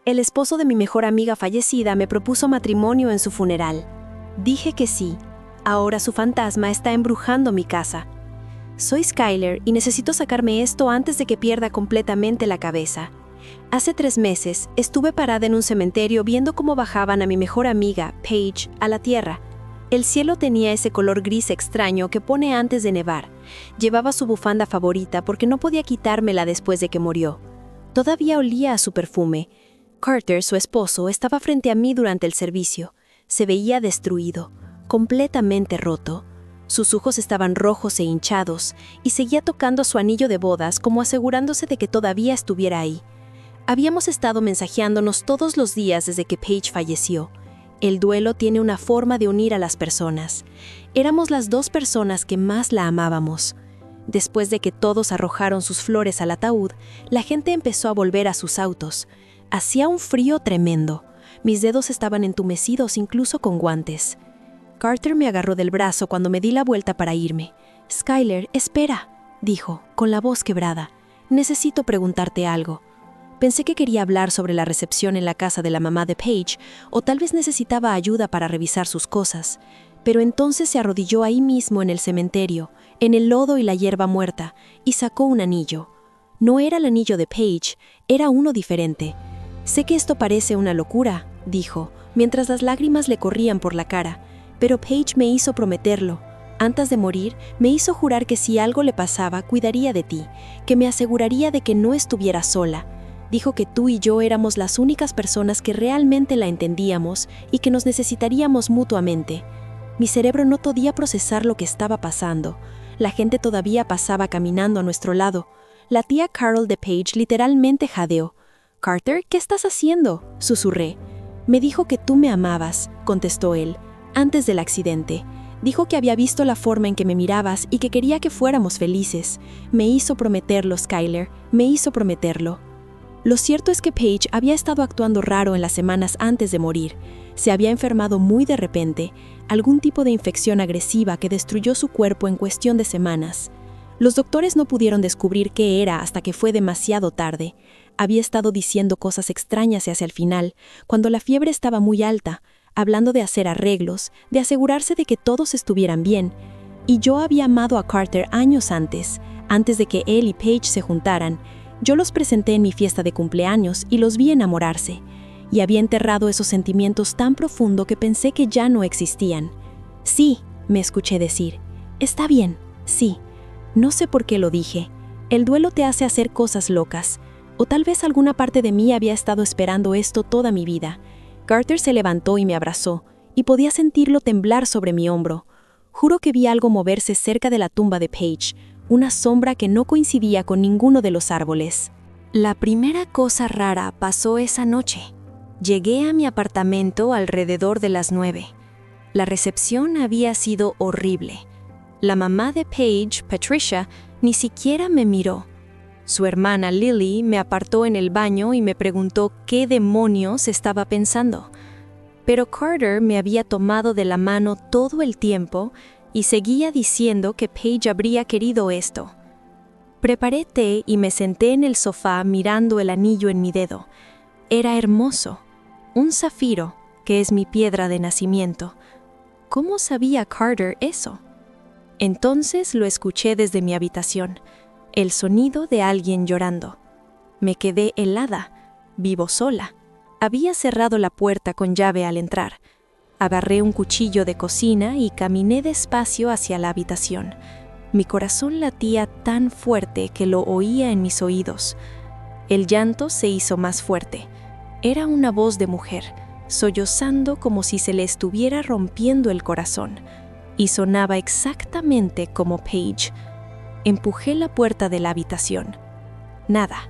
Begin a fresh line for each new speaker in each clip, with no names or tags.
El esposo de mi mejor amiga fallecida me propuso matrimonio en su funeral. Dije que sí. Ahora su fantasma está embrujando mi casa. Soy Skyler y necesito sacarme esto antes de que pierda completamente la cabeza. Hace 3 meses estuve parada en un cementerio viendo cómo bajaban a mi mejor amiga, Paige, a la tierra. El cielo tenía ese color gris extraño que pone antes de nevar. Llevaba su bufanda favorita porque no podía quitármela después de que murió. Todavía olía a su perfume. Carter, su esposo, estaba frente a mí durante el servicio. Se veía destruido, completamente roto. Sus ojos estaban rojos e hinchados, y seguía tocando su anillo de bodas como asegurándose de que todavía estuviera ahí. Habíamos estado mensajeándonos todos los días desde que Paige falleció. El duelo tiene una forma de unir a las personas. Éramos las 2 personas que más la amábamos. Después de que todos arrojaron sus flores al ataúd, la gente empezó a volver a sus autos. Hacía un frío tremendo. Mis dedos estaban entumecidos incluso con guantes. Carter me agarró del brazo cuando me di la vuelta para irme. «Skyler, espera», dijo, con la voz quebrada. «Necesito preguntarte algo». Pensé que quería hablar sobre la recepción en la casa de la mamá de Paige, o tal vez necesitaba ayuda para revisar sus cosas. Pero entonces se arrodilló ahí mismo en el cementerio, en el lodo y la hierba muerta, y sacó un anillo. No era el anillo de Paige, era uno diferente. «Sé que esto parece una locura», dijo, mientras las lágrimas le corrían por la cara, «pero Paige me hizo prometerlo. Antes de morir, me hizo jurar que si algo le pasaba, cuidaría de ti, que me aseguraría de que no estuviera sola. Dijo que tú y yo éramos las únicas personas que realmente la entendíamos y que nos necesitaríamos mutuamente». Mi cerebro no podía procesar lo que estaba pasando. La gente todavía pasaba caminando a nuestro lado. La tía Carol de Paige literalmente jadeó. «Carter, ¿qué estás haciendo?», susurré. «Me dijo que tú me amabas», contestó él, «antes del accidente. Dijo que había visto la forma en que me mirabas y que quería que fuéramos felices. Me hizo prometerlo, Skyler, me hizo prometerlo». Lo cierto es que Paige había estado actuando raro en las semanas antes de morir. Se había enfermado muy de repente, algún tipo de infección agresiva que destruyó su cuerpo en cuestión de semanas. Los doctores no pudieron descubrir qué era hasta que fue demasiado tarde. Había estado diciendo cosas extrañas hacia el final, cuando la fiebre estaba muy alta, hablando de hacer arreglos, de asegurarse de que todos estuvieran bien. Y yo había amado a Carter años antes de que él y Paige se juntaran. Yo los presenté en mi fiesta de cumpleaños y los vi enamorarse. Y había enterrado esos sentimientos tan profundo que pensé que ya no existían. «Sí», me escuché decir. «Está bien, sí». No sé por qué lo dije. El duelo te hace hacer cosas locas. O tal vez alguna parte de mí había estado esperando esto toda mi vida. Carter se levantó y me abrazó, y podía sentirlo temblar sobre mi hombro. Juro que vi algo moverse cerca de la tumba de Paige, una sombra que no coincidía con ninguno de los árboles. La primera cosa rara pasó esa noche. Llegué a mi apartamento alrededor de las 9. La recepción había sido horrible. La mamá de Paige, Patricia, ni siquiera me miró. Su hermana Lily me apartó en el baño y me preguntó qué demonios estaba pensando. Pero Carter me había tomado de la mano todo el tiempo y seguía diciendo que Paige habría querido esto. Preparé té y me senté en el sofá mirando el anillo en mi dedo. Era hermoso. Un zafiro, que es mi piedra de nacimiento. ¿Cómo sabía Carter eso? Entonces lo escuché desde mi habitación. El sonido de alguien llorando. Me quedé helada. Vivo sola. Había cerrado la puerta con llave al entrar. Agarré un cuchillo de cocina y caminé despacio hacia la habitación. Mi corazón latía tan fuerte que lo oía en mis oídos. El llanto se hizo más fuerte. Era una voz de mujer, sollozando como si se le estuviera rompiendo el corazón. Y sonaba exactamente como Paige. Empujé la puerta de la habitación. Nada.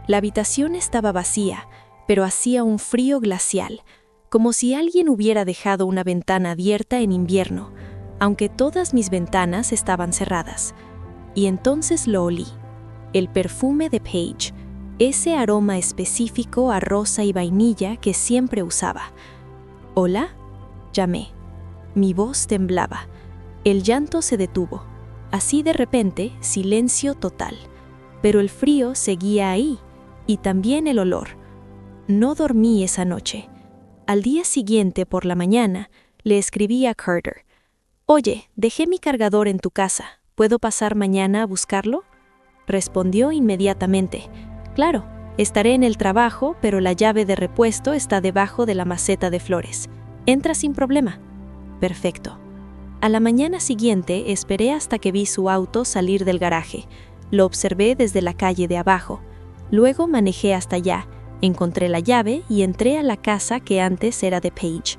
La habitación estaba vacía, pero hacía un frío glacial, como si alguien hubiera dejado una ventana abierta en invierno, aunque todas mis ventanas estaban cerradas. Y entonces lo olí. El perfume de Paige, ese aroma específico a rosa y vainilla que siempre usaba. «¿Hola?», llamé. Mi voz temblaba. El llanto se detuvo. Así de repente, silencio total. Pero el frío seguía ahí, y también el olor. No dormí esa noche. Al día siguiente por la mañana, le escribí a Carter. «Oye, dejé mi cargador en tu casa. ¿Puedo pasar mañana a buscarlo?» Respondió inmediatamente. «Claro, estaré en el trabajo, pero la llave de repuesto está debajo de la maceta de flores. Entra sin problema». Perfecto. A la mañana siguiente esperé hasta que vi su auto salir del garaje. Lo observé desde la calle de abajo. Luego manejé hasta allá, encontré la llave y entré a la casa que antes era de Paige.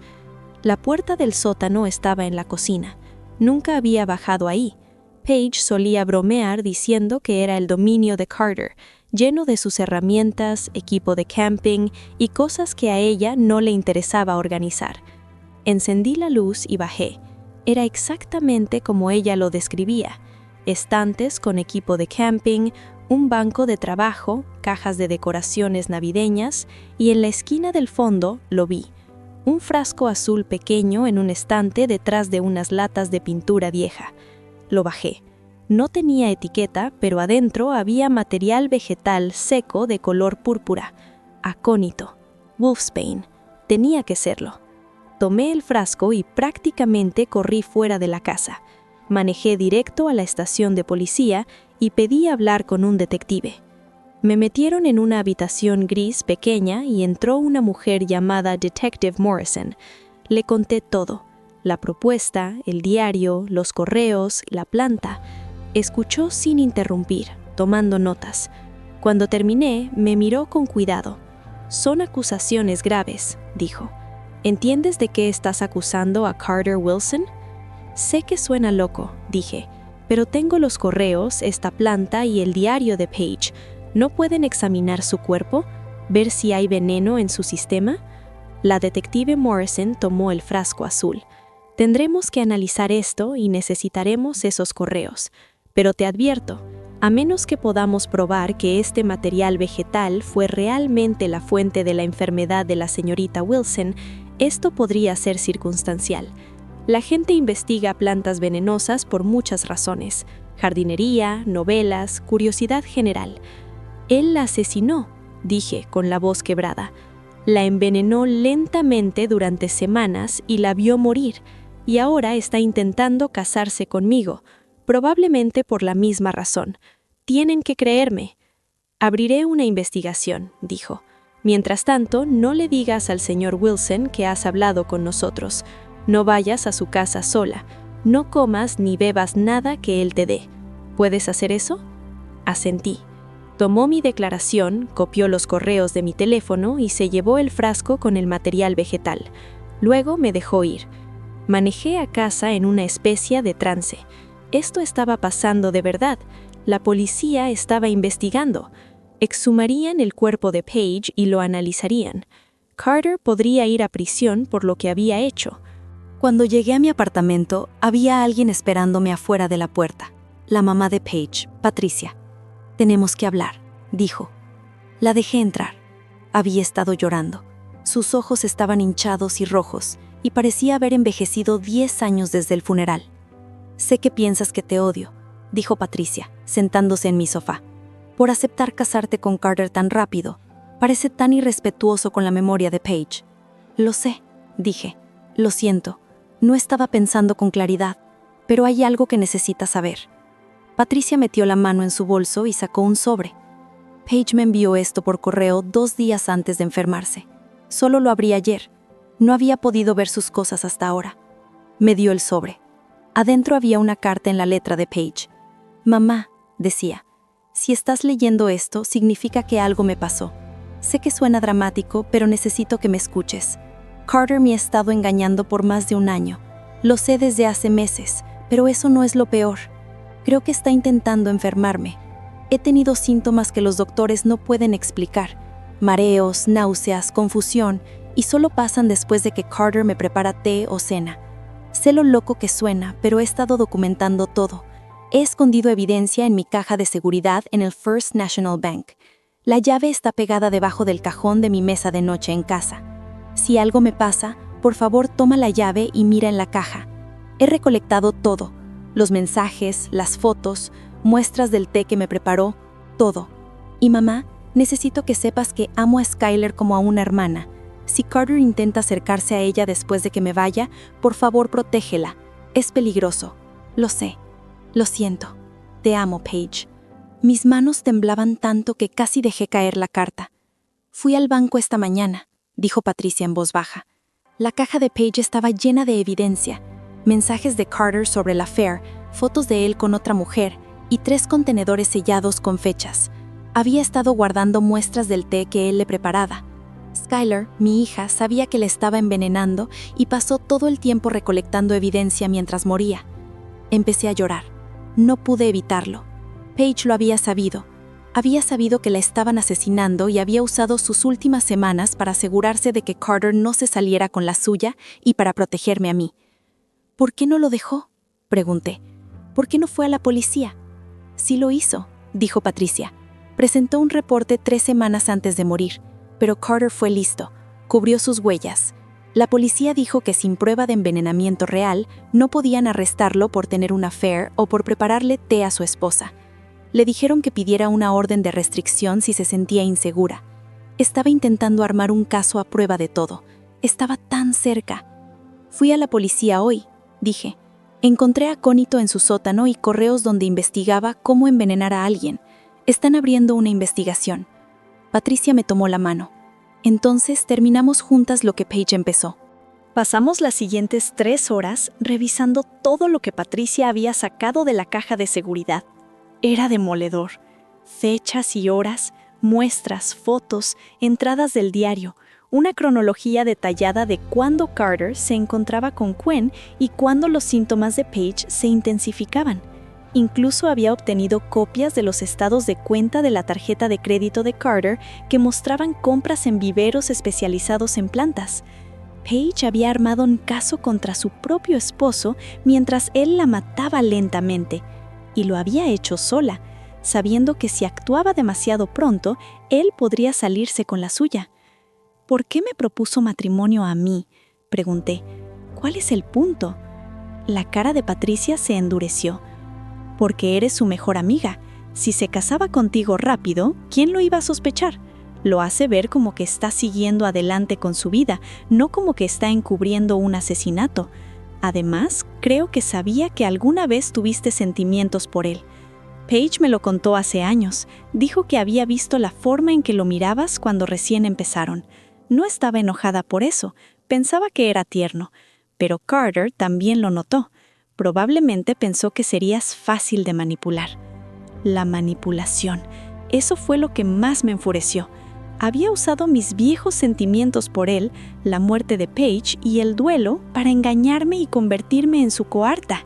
La puerta del sótano estaba en la cocina. Nunca había bajado ahí. Paige solía bromear diciendo que era el dominio de Carter, lleno de sus herramientas, equipo de camping y cosas que a ella no le interesaba organizar. Encendí la luz y bajé. Era exactamente como ella lo describía. Estantes con equipo de camping, un banco de trabajo, cajas de decoraciones navideñas y en la esquina del fondo lo vi. Un frasco azul pequeño en un estante detrás de unas latas de pintura vieja. Lo bajé. No tenía etiqueta, pero adentro había material vegetal seco de color púrpura. Acónito. Wolfsbane. Tenía que serlo. Tomé el frasco y prácticamente corrí fuera de la casa. Manejé directo a la estación de policía y pedí hablar con un detective. Me metieron en una habitación gris pequeña y entró una mujer llamada Detective Morrison. Le conté todo: la propuesta, el diario, los correos, la planta. Escuchó sin interrumpir, tomando notas. Cuando terminé, me miró con cuidado. «Son acusaciones graves», dijo. «¿Entiendes de qué estás acusando a Carter Wilson?» «Sé que suena loco», dije, «pero tengo los correos, esta planta y el diario de Paige. ¿No pueden examinar su cuerpo? ¿Ver si hay veneno en su sistema?» La detective Morrison tomó el frasco azul. «Tendremos que analizar esto y necesitaremos esos correos. Pero te advierto, a menos que podamos probar que este material vegetal fue realmente la fuente de la enfermedad de la señorita Wilson, esto podría ser circunstancial. La gente investiga plantas venenosas por muchas razones: jardinería, novelas, curiosidad general. Él la asesinó», dije con la voz quebrada. «La envenenó lentamente durante semanas y la vio morir, y ahora está intentando casarse conmigo, probablemente por la misma razón. Tienen que creerme». «Abriré una investigación», dijo. «Mientras tanto, no le digas al señor Wilson que has hablado con nosotros. No vayas a su casa sola. No comas ni bebas nada que él te dé. ¿Puedes hacer eso?» Asentí. Tomó mi declaración, copió los correos de mi teléfono y se llevó el frasco con el material vegetal. Luego me dejó ir. Manejé a casa en una especie de trance. Esto estaba pasando de verdad. La policía estaba investigando. Exhumarían el cuerpo de Paige y lo analizarían. Carter podría ir a prisión por lo que había hecho. Cuando llegué a mi apartamento, había alguien esperándome afuera de la puerta. La mamá de Paige, Patricia. «Tenemos que hablar», dijo. La dejé entrar. Había estado llorando. Sus ojos estaban hinchados y rojos, y parecía haber envejecido 10 años desde el funeral. «Sé que piensas que te odio», dijo Patricia, sentándose en mi sofá, «por aceptar casarte con Carter tan rápido. Parece tan irrespetuoso con la memoria de Paige». «Lo sé», dije. «Lo siento. No estaba pensando con claridad, pero hay algo que necesitas saber». Patricia metió la mano en su bolso y sacó un sobre. «Paige me envió esto por correo 2 días antes de enfermarse. Solo lo abrí ayer. No había podido ver sus cosas hasta ahora». Me dio el sobre. Adentro había una carta en la letra de Paige. «Mamá», decía, «si estás leyendo esto, significa que algo me pasó. Sé que suena dramático, pero necesito que me escuches. Carter me ha estado engañando por más de 1 año. Lo sé desde hace meses, pero eso no es lo peor. Creo que está intentando enfermarme. He tenido síntomas que los doctores no pueden explicar: mareos, náuseas, confusión, y solo pasan después de que Carter me prepara té o cena. Sé lo loco que suena, pero he estado documentando todo. He escondido evidencia en mi caja de seguridad en el First National Bank. La llave está pegada debajo del cajón de mi mesa de noche en casa. Si algo me pasa, por favor toma la llave y mira en la caja. He recolectado todo: los mensajes, las fotos, muestras del té que me preparó, todo. Y mamá, Necesito que sepas que amo a Skyler como a una hermana. Si Carter intenta acercarse a ella después de que me vaya, por favor protégela. Es peligroso. Lo sé. Lo siento. Te amo, Paige. Mis manos temblaban tanto que casi dejé caer la carta. Fui al banco esta mañana, dijo Patricia en voz baja. La caja de Paige estaba llena de evidencia. Mensajes de Carter sobre la affair, fotos de él con otra mujer y 3 contenedores sellados con fechas. Había estado guardando muestras del té que él le preparaba. Skyler, mi hija, sabía que le estaba envenenando y pasó todo el tiempo recolectando evidencia mientras moría. Empecé a llorar. No pude evitarlo. Paige lo había sabido. Había sabido que la estaban asesinando y había usado sus últimas semanas para asegurarse de que Carter no se saliera con la suya y para protegerme a mí. ¿Por qué no lo dejó?, pregunté. ¿Por qué no fue a la policía? Sí lo hizo, dijo Patricia. Presentó un reporte 3 semanas antes de morir, pero Carter fue listo, cubrió sus huellas. La policía dijo que sin prueba de envenenamiento real, no podían arrestarlo por tener una affair o por prepararle té a su esposa. Le dijeron que pidiera una orden de restricción si se sentía insegura. Estaba intentando armar un caso a prueba de todo. Estaba tan cerca. Fui a la policía hoy, dije. Encontré acónito en su sótano y correos donde investigaba cómo envenenar a alguien. Están abriendo una investigación. Patricia me tomó la mano. Entonces terminamos juntas lo que Paige empezó.
Pasamos las siguientes 3 horas revisando todo lo que Patricia había sacado de la caja de seguridad. Era demoledor. Fechas y horas, muestras, fotos, entradas del diario, una cronología detallada de cuándo Carter se encontraba con Gwen y cuándo los síntomas de Paige se intensificaban. Incluso había obtenido copias de los estados de cuenta de la tarjeta de crédito de Carter que mostraban compras en viveros especializados en plantas. Paige había armado un caso contra su propio esposo mientras él la mataba lentamente, y lo había hecho sola, sabiendo que si actuaba demasiado pronto, él podría salirse con la suya. ¿Por qué me propuso matrimonio a mí?, pregunté. ¿Cuál es el punto? La cara de Patricia se endureció. Porque eres su mejor amiga. Si se casaba contigo rápido, ¿quién lo iba a sospechar? Lo hace ver como que está siguiendo adelante con su vida, no como que está encubriendo un asesinato. Además, creo que sabía que alguna vez tuviste sentimientos por él. Paige me lo contó hace años. Dijo que había visto la forma en que lo mirabas cuando recién empezaron. No estaba enojada por eso, pensaba que era tierno. Pero Carter también lo notó. Probablemente pensó que serías fácil de manipular. La manipulación. Eso fue lo que más me enfureció. Había usado mis viejos sentimientos por él, la muerte de Paige y el duelo para engañarme y convertirme en su coarta.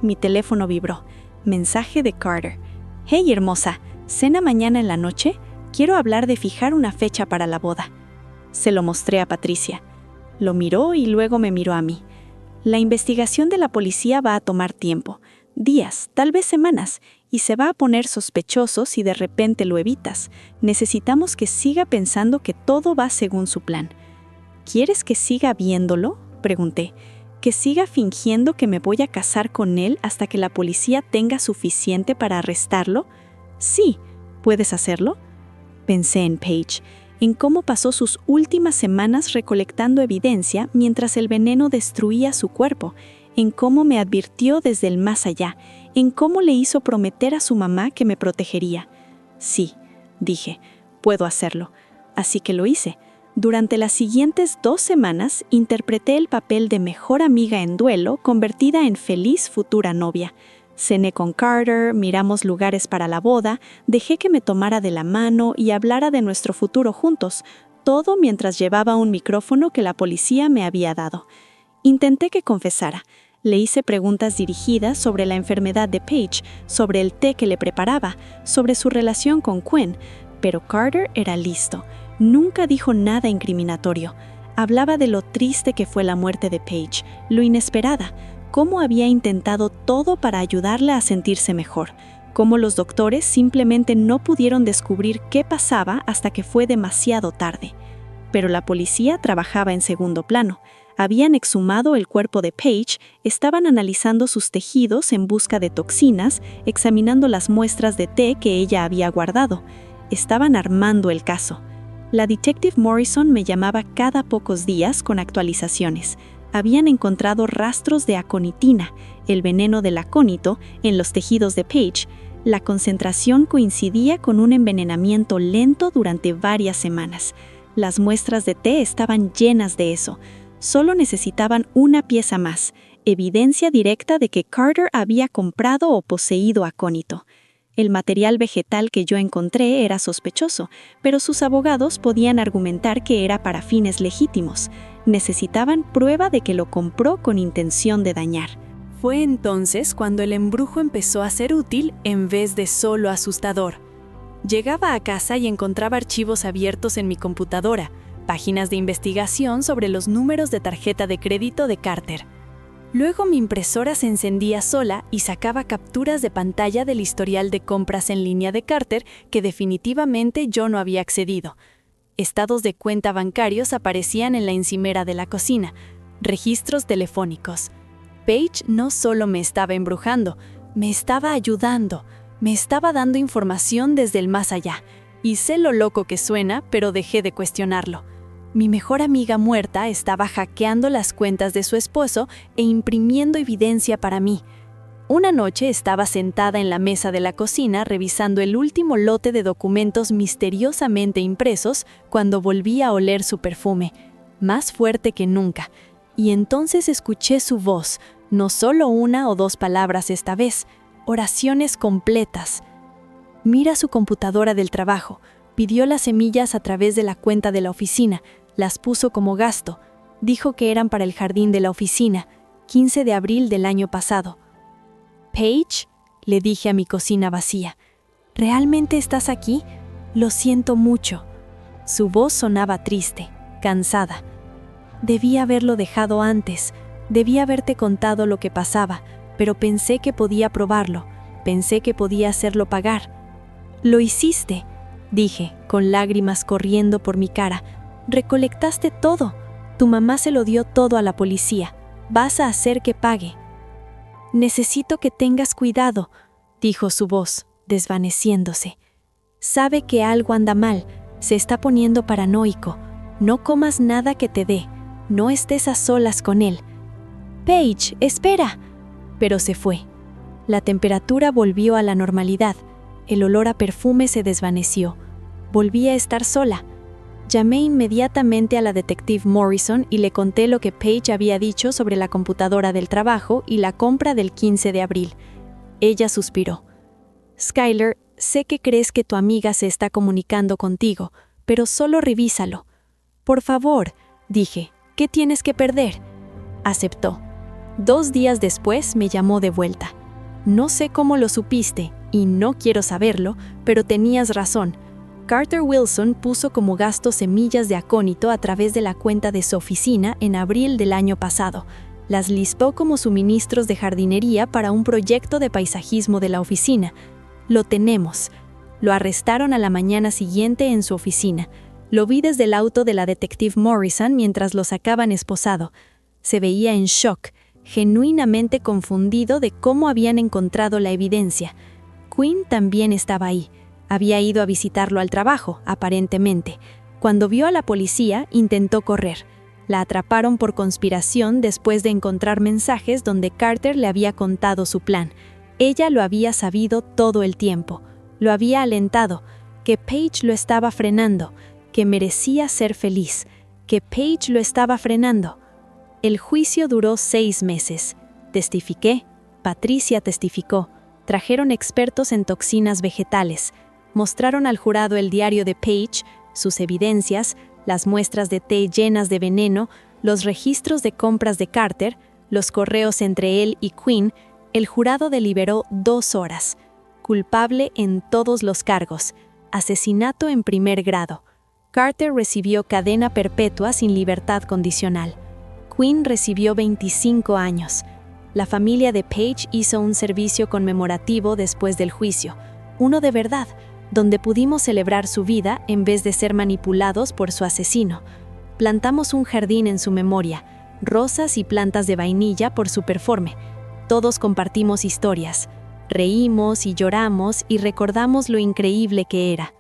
Mi teléfono vibró. Mensaje de Carter. «Hey, hermosa, ¿cena mañana en la noche? Quiero hablar de fijar una fecha para la boda». Se lo mostré a Patricia. Lo miró y luego me miró a mí. La investigación de la policía va a tomar tiempo. Días, tal vez semanas, y se va a poner sospechoso si de repente lo evitas. Necesitamos que siga pensando que todo va según su plan. ¿Quieres que siga viéndolo?, pregunté. ¿Que siga fingiendo que me voy a casar con él hasta que la policía tenga suficiente para arrestarlo? Sí, ¿puedes hacerlo? Pensé en Paige, en cómo pasó sus últimas semanas recolectando evidencia mientras el veneno destruía su cuerpo, en cómo me advirtió desde el más allá, en cómo le hizo prometer a su mamá que me protegería. Sí, dije, puedo hacerlo. Así que lo hice. Durante las siguientes 2 semanas interpreté el papel de mejor amiga en duelo convertida en feliz futura novia. Cené con Carter, miramos lugares para la boda, dejé que me tomara de la mano y hablara de nuestro futuro juntos, todo mientras llevaba un micrófono que la policía me había dado. Intenté que confesara. Le hice preguntas dirigidas sobre la enfermedad de Paige, sobre el té que le preparaba, sobre su relación con Gwen, pero Carter era listo. Nunca dijo nada incriminatorio. Hablaba de lo triste que fue la muerte de Paige, lo inesperada, cómo había intentado todo para ayudarla a sentirse mejor, cómo los doctores simplemente no pudieron descubrir qué pasaba hasta que fue demasiado tarde. Pero la policía trabajaba en segundo plano. Habían exhumado el cuerpo de Paige, estaban analizando sus tejidos en busca de toxinas, examinando las muestras de té que ella había guardado. Estaban armando el caso. La Detective Morrison me llamaba cada pocos días con actualizaciones. Habían encontrado rastros de aconitina, el veneno del acónito, en los tejidos de Paige. La concentración coincidía con un envenenamiento lento durante varias semanas. Las muestras de té estaban llenas de eso. Solo necesitaban una pieza más, evidencia directa de que Carter había comprado o poseído acónito. El material vegetal que yo encontré era sospechoso, pero sus abogados podían argumentar que era para fines legítimos. Necesitaban prueba de que lo compró con intención de dañar.
Fue entonces cuando el embrujo empezó a ser útil en vez de solo asustador. Llegaba a casa y encontraba archivos abiertos en mi computadora, páginas de investigación sobre los números de tarjeta de crédito de Carter. Luego mi impresora se encendía sola y sacaba capturas de pantalla del historial de compras en línea de Carter que definitivamente yo no había accedido. Estados de cuenta bancarios aparecían en la encimera de la cocina, registros telefónicos. Paige no solo me estaba embrujando, me estaba ayudando, me estaba dando información desde el más allá. Y sé lo loco que suena, pero dejé de cuestionarlo. Mi mejor amiga muerta estaba hackeando las cuentas de su esposo e imprimiendo evidencia para mí. Una noche estaba sentada en la mesa de la cocina revisando el último lote de documentos misteriosamente impresos cuando volví a oler su perfume, más fuerte que nunca, y entonces escuché su voz, no solo una o dos palabras esta vez, oraciones completas. Mira su computadora del trabajo, pidió las semillas a través de la cuenta de la oficina, las puso como gasto, dijo que eran para el jardín de la oficina, 15 de abril del año pasado. «Paige», le dije a mi cocina vacía, «¿realmente estás aquí? Lo siento mucho». Su voz sonaba triste, cansada. «Debí haberlo dejado antes, debí haberte contado lo que pasaba, pero pensé que podía probarlo, pensé que podía hacerlo pagar». «Lo hiciste», dije, con lágrimas corriendo por mi cara. «Recolectaste todo. Tu mamá se lo dio todo a la policía. Vas a hacer que pague». «Necesito que tengas cuidado», dijo su voz, desvaneciéndose. «Sabe que algo anda mal, se está poniendo paranoico. No comas nada que te dé, no estés a solas con él». «Paige, espera». Pero se fue. La temperatura volvió a la normalidad. El olor a perfume se desvaneció. Volví a estar sola. Llamé inmediatamente a la Detective Morrison y le conté lo que Paige había dicho sobre la computadora del trabajo y la compra del 15 de abril. Ella suspiró. «Skyler, sé que crees que tu amiga se está comunicando contigo, pero solo revísalo». «Por favor», dije, «¿qué tienes que perder?» Aceptó. 2 días después me llamó de vuelta. «No sé cómo lo supiste, y no quiero saberlo, pero tenías razón. Carter Wilson puso como gasto semillas de acónito a través de la cuenta de su oficina en abril del año pasado. Las listó como suministros de jardinería para un proyecto de paisajismo de la oficina. Lo tenemos». Lo arrestaron a la mañana siguiente en su oficina. Lo vi desde el auto de la Detective Morrison mientras lo sacaban esposado. Se veía en shock, genuinamente confundido de cómo habían encontrado la evidencia. Quinn también estaba ahí. Había ido a visitarlo al trabajo, aparentemente. Cuando vio a la policía, intentó correr. La atraparon por conspiración después de encontrar mensajes donde Carter le había contado su plan. Ella lo había sabido todo el tiempo. Lo había alentado, que Paige lo estaba frenando, que merecía ser feliz, que Paige lo estaba frenando. El juicio duró 6 meses. Testifiqué, Patricia testificó, trajeron expertos en toxinas vegetales, mostraron al jurado el diario de Paige, sus evidencias, las muestras de té llenas de veneno, los registros de compras de Carter, los correos entre él y Quinn. El jurado deliberó 2 horas. Culpable en todos los cargos. Asesinato en primer grado. Carter recibió cadena perpetua sin libertad condicional. Quinn recibió 25 años. La familia de Paige hizo un servicio conmemorativo después del juicio, uno de verdad, donde pudimos celebrar su vida en vez de ser manipulados por su asesino. Plantamos un jardín en su memoria, rosas y plantas de vainilla por su performe. Todos compartimos historias, reímos y lloramos y recordamos lo increíble que era.